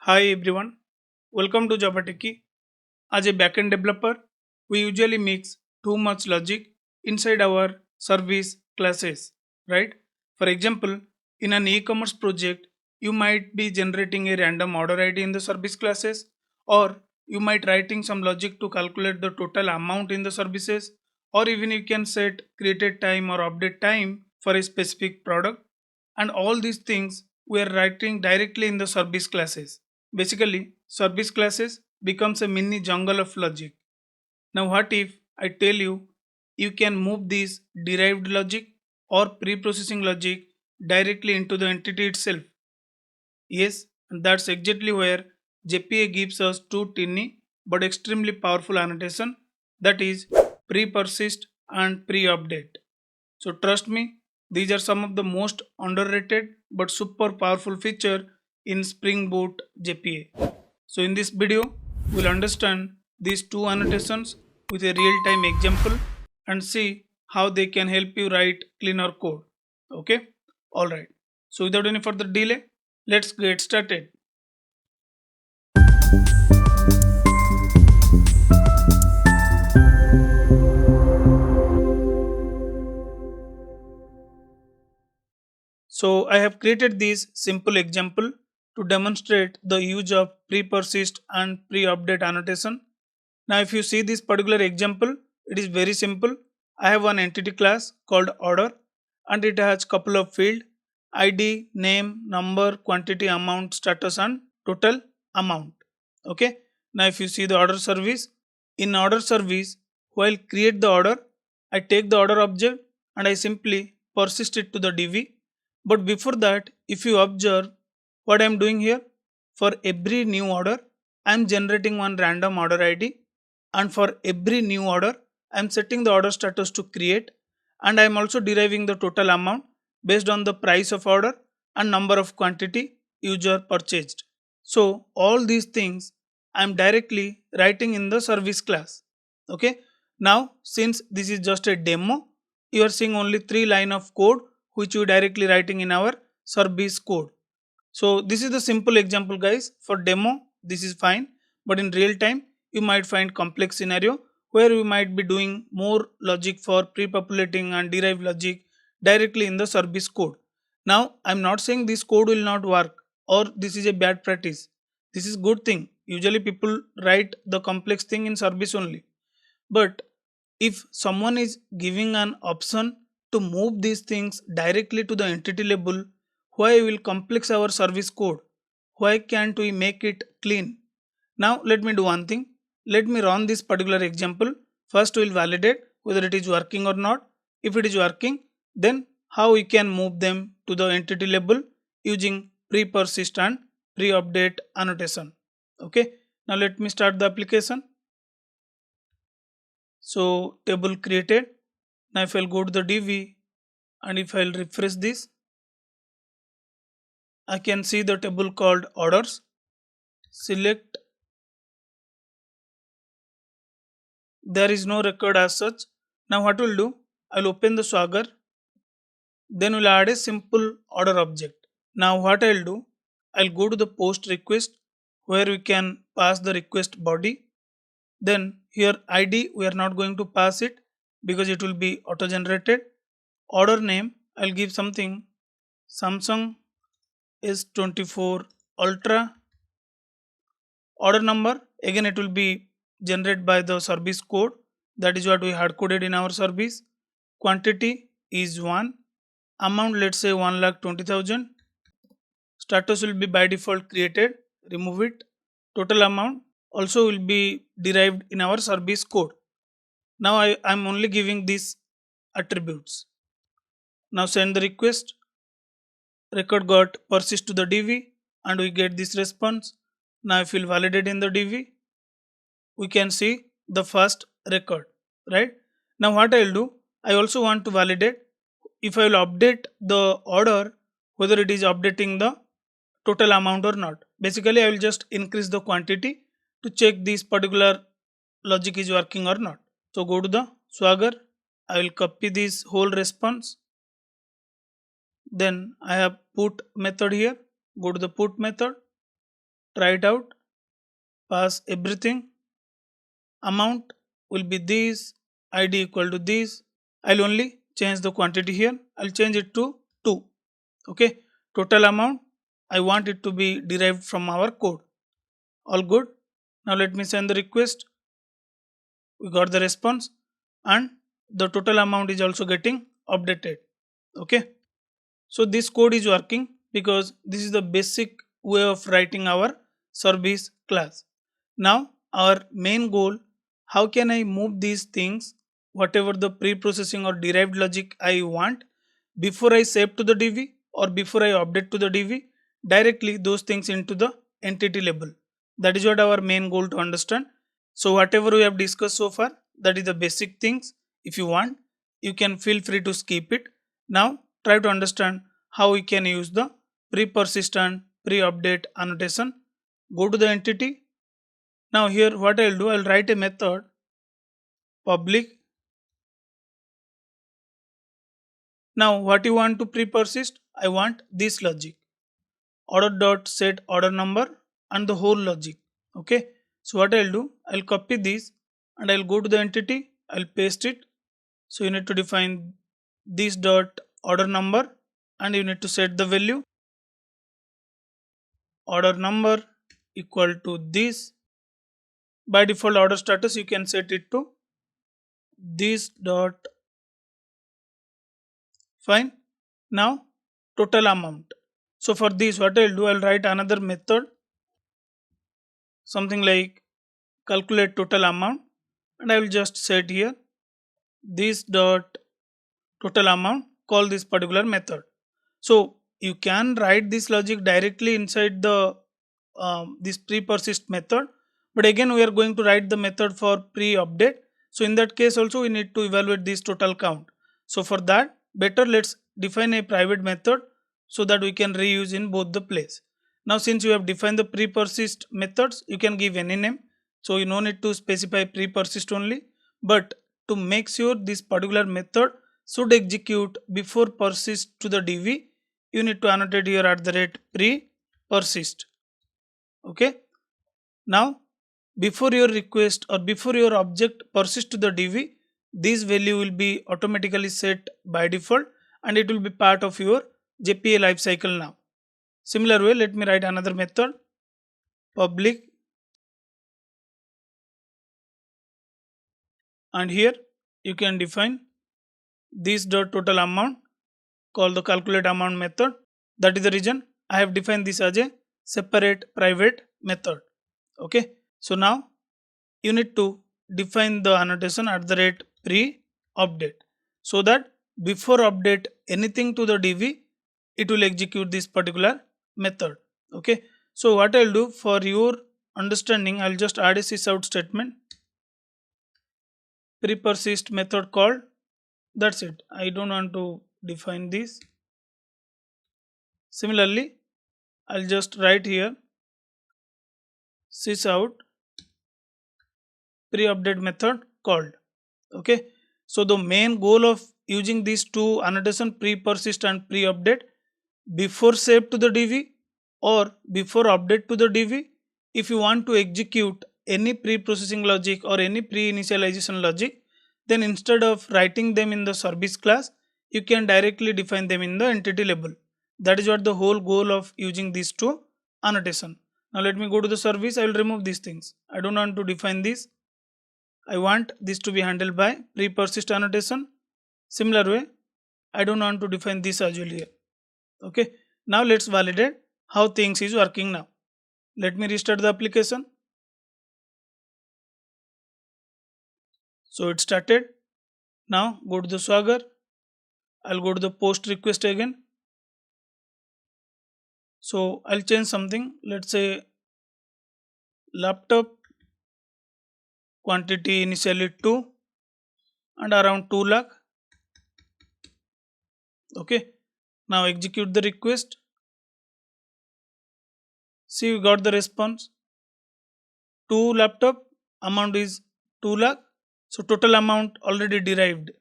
Hi everyone, welcome to Java Techie. As a backend developer, we usually mix too much logic inside our service classes, right? For example, in an e-commerce project, you might be generating a random order ID in the service classes, or you might writing some logic to calculate the total amount in the services, or even you can set created time or update time for a specific product, and all these things we are writing directly in the service classes. Basically, service classes becomes a mini jungle of logic. Now what if I tell you you can move this derived logic or pre-processing logic directly into the entity itself? Yes, and that's exactly where JPA gives us two tiny but extremely powerful annotation, that is pre-persist and pre-update. So trust me, these are some of the most underrated but super powerful feature in Spring Boot JPA. So in this video, we'll understand these two annotations with a real-time example and see how they can help you write cleaner code. Okay? Alright. So without any further delay, let's get started. So I have created this simple example to demonstrate the use of pre-persist and pre-update annotation. Now if you see this particular example, it is very simple. I have one entity class called order and it has couple of field ID, name, number, quantity, amount, status and total amount. Okay. Now if you see the order service, in order service, while create the order, I take the order object and I simply persist it to the DB. But before that, if you observe what I am doing here, for every new order, I am generating one random order ID, and for every new order, I am setting the order status to create, and I am also deriving the total amount based on the price of order and number of quantity user purchased. So all these things I am directly writing in the service class. Okay. Now since this is just a demo, you are seeing only 3 lines of code which we directly writing in our service code. So this is the simple example guys. For demo this is fine, but in real time you might find complex scenario where we might be doing more logic for pre-populating and derived logic directly in the service code. Now I'm not saying this code will not work or this is a bad practice. This is good thing. Usually people write the complex thing in service only. But if someone is giving an option to move these things directly to the entity level, why will complex our service code? Why can't we make it clean? Now let me do one thing. Let me run this particular example. First we'll validate whether it is working or not. If it is working, then how we can move them to the entity level using pre-persist and pre-update annotation. Okay. Now let me start the application. So table created. Now if I'll go to the DB and if I'll refresh this, I can see the table called orders. Select, there is no record as such. Now what we'll do, I'll open the Swagger, then we'll add a simple order object. Now what I'll do, I'll go to the post request where we can pass the request body. Then here ID we are not going to pass it because it will be auto generated. Order name I'll give something Samsung S24 Ultra. Order number again it will be generated by the service code, that is what we hard coded in our service. Quantity is 1. Amount let's say 1,20,000. Status will be by default created, remove it. Total amount also will be derived in our service code. Now I'm only giving these attributes. Now send the request. Record got persist to the DB and we get this response. Now if we'll validate in the DB, we can see the first record, right? Now what I'll do, I also want to validate if I will update the order, whether it is updating the total amount or not. Basically I will just increase the quantity to check this particular logic is working or not. So go to the Swagger, I will copy this whole response. Then I have put method here. Go to the put method. try it out, pass everything. Amount will be this, id equal to this. I'll only change the quantity here. I'll change it to 2. Okay, total amount, I want it to be derived from our code. All good. Now let me send the request. We got the response and the total amount is also getting updated. Okay, so this code is working because this is the basic way of writing our service class. Now our main goal, how can I move these things, whatever the pre-processing or derived logic I want, before I save to the DB or before I update to the DB, directly those things into the entity label. That is what our main goal to understand. So whatever we have discussed so far, that is the basic things. If you want, you can feel free to skip it. Now try to understand how we can use the pre-persistent pre-update annotation. Go to the entity. Now here what I'll do, I'll write a method public. Now what you want to pre-persist? I want this logic, order dot set order number and the whole logic. Okay, so what I'll do, I'll copy this and I'll go to the entity, I'll paste it. So you need to define this dot order number and you need to set the value order number equal to this. By default order status you can set it to this dot. Fine. Now total amount. So for this what I'll do, I'll write another method, something like calculate total amount, and I will just set here this dot total amount, call this particular method. So you can write this logic directly inside the this pre-persist method, but again we are going to write the method for pre-update. So in that case also we need to evaluate this total count. So for that, better let's define a private method so that we can reuse in both the place. Now since you have defined the pre-persist methods, you can give any name. So you no need to specify pre-persist only, but to make sure this particular method should execute before persist to the DB, you need to annotate here at the rate pre-persist. Okay. Now before your request or before your object persist to the DB, this value will be automatically set by default and it will be part of your JPA lifecycle now. Similar way, let me write another method public, and here you can define this dot total amount, call the calculate amount method. That is the reason I have defined this as a separate private method. Okay, so now you need to define the annotation at the rate pre-update so that before update anything to the DB, it will execute this particular method. Okay, so what I'll do for your understanding, I'll just add a sysout statement, pre-persist method called. That's it. I don't want to define this. Similarly, I'll just write here sysout pre-update method called. Okay, so the main goal of using these two annotation pre-persist and pre-update, before save to the DB or before update to the DB, if you want to execute any pre-processing logic or any pre-initialization logic, then instead of writing them in the service class, you can directly define them in the entity label. That is what the whole goal of using these two annotation. Now let me go to the service. I will remove these things. I don't want to define this. I want this to be handled by pre-persist annotation. Similar way, I don't want to define this as well here. Okay, now let's validate how things is working now. Let me restart the application. So it started. Now go to the Swagger. I'll go to the post request again. So I'll change something. Let's say laptop quantity initially 2 and around 2 lakh. Okay, now execute the request. See, we got the response. 2 laptop, amount is 2 lakh. So total amount already derived.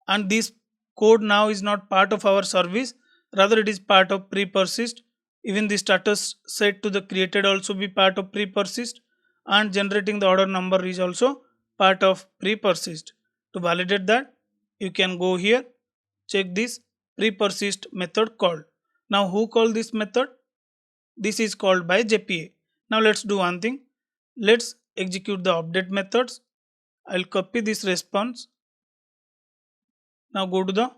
And this code now is not part of our service, rather it is part of pre-persist. Even the status set to the created also be part of PrePersist, and generating the order number is also part of PrePersist. To validate that, you can go here, check this PrePersist method called. Now who called this method? This is called by JPA. Now let's do one thing. Let's execute the update methods. I'll copy this response. Now go to the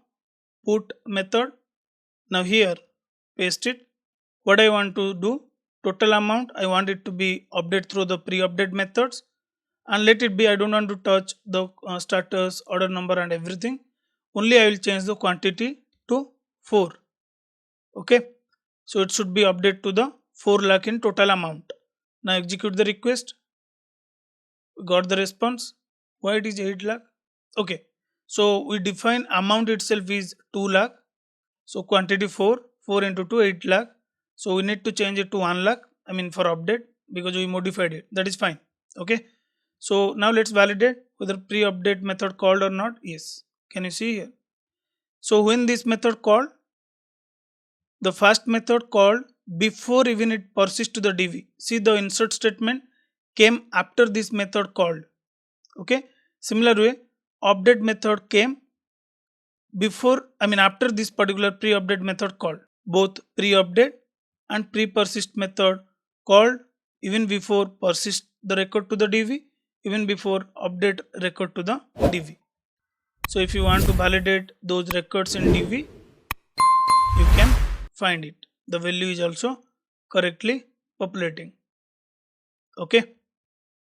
put method. Now here paste it. What I want to do, total amount, I want it to be update through the pre-update methods, and let it be, I don't want to touch the status, order number and everything. Only I will change the quantity to 4. Okay, so it should be update to the 4 lakh in total amount. Now execute the request. We got the response. Why it is 8 lakh? Okay, so we define amount itself is 2 lakh. So quantity 4 into 2, 8 lakh. So we need to change it to 1 lakh, I mean for update, because we modified it. That is fine. Okay. So now let's validate whether pre-update method called or not. Yes. Can you see here? So when this method called, the first method called before even it persists to the DB. See, the insert statement came after this method called. Okay. Similar way, update method came before, I mean after this particular pre-update method called. Both pre-update and pre-persist method called even before persist the record to the DB, even before update record to the DB. So if you want to validate those records in DB, you can find it. The value is also correctly populating. Okay.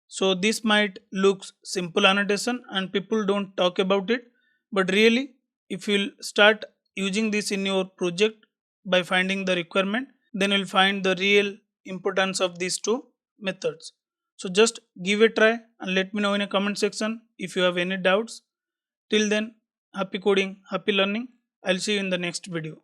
So this might look simple annotation and people don't talk about it, but really if you'll start using this in your project by finding the requirement, then you'll find the real importance of these two methods. So just give a try and let me know in a comment section if you have any doubts. Till then, happy coding, happy learning. I'll see you in the next video.